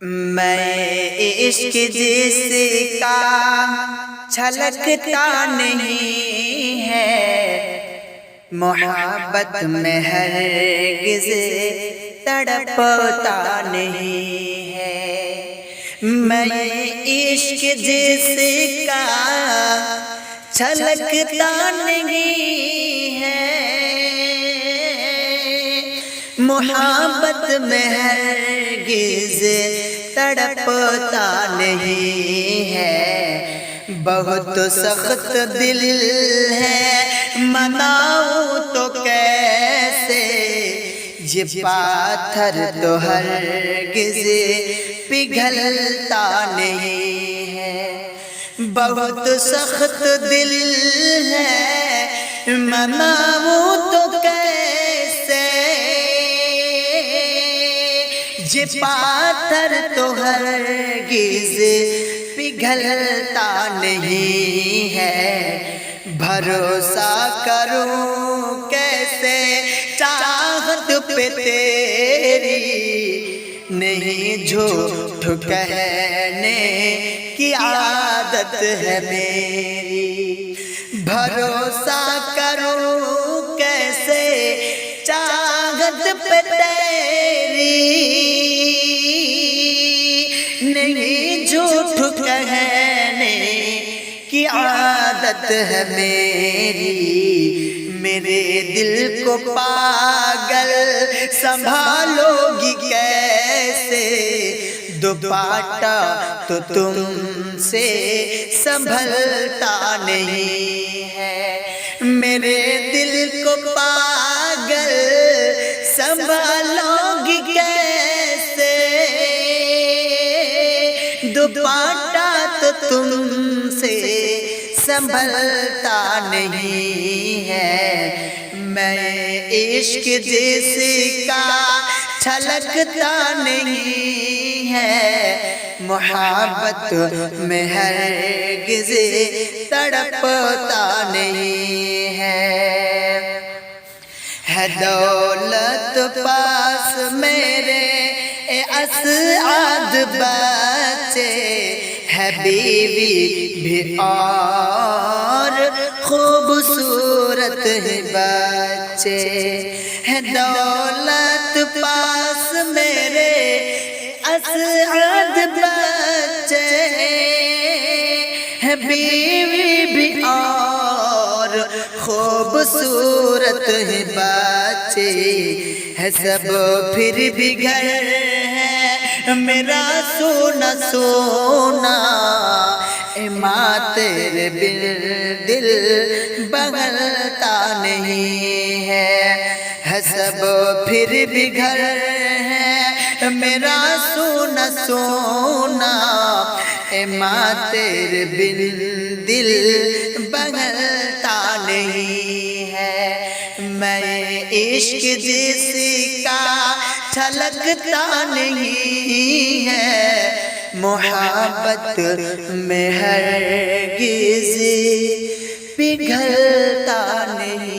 میں عشق جس کا چھلکتا نہیں ہے، محبت میں ہرگز تڑپتا نہیں ہے۔ میں عشق جس کا چھلکتا نہیں ہے، محبت میں ہرگز تڑپتا نہیں ہے۔ بہت سخت دل ہے مناؤں تو کیسے، یہ پاتھر تو ہرگز پگھلتا نہیں ہے۔ بہت سخت دل ہے مناؤں تو کیسے، یہ پاتھر تو ہرگز پگھلتا نہیں ہے۔ بھروسہ کروں کیسے چاہت پہ تیری، نہیں جھوٹ کہنے کی عادت ہے میری۔ بھروسہ کروں کیسے چاہت پہ تیری، نہیں جھوٹ کہنے کی عادت ہے میری۔ میرے دل کو پاگل سنبھالو گی کیسے، دوپٹہ تو تم سے سنبھلتا نہیں ہے۔ میرے دل کو پاگل سنبھالو گی کیسے، دوپٹہ تو تم سے سنبھلتا نہیں ہے۔ میں عشق جس کا چھلکتا نہیں ہے، محبت میں ہرگز تڑپتا نہیں ہے۔ ہے دولت پاس میرے اسعد بچے، ہے بیوی بھی اور خوبصورت ہے بچے۔ ہے دولت پاس میرے اسعد بچے، ہے بیوی بھی اور خوبصورت ہے بچے۔ ہے سب پھر بھی گھر ہے میرا سونا سونا، اے ماں تیرے بن دل بہلتا نہیں ہے۔ ہے سب پھر بھی گھر ہے میرا سونا سونا، اے ماں تیرے بن دل بہلتا نہیں ہے۔ میں عشق جس کا چھلکتا نہیں ہے، محبت میں ہرگز پگھلتا نہیں۔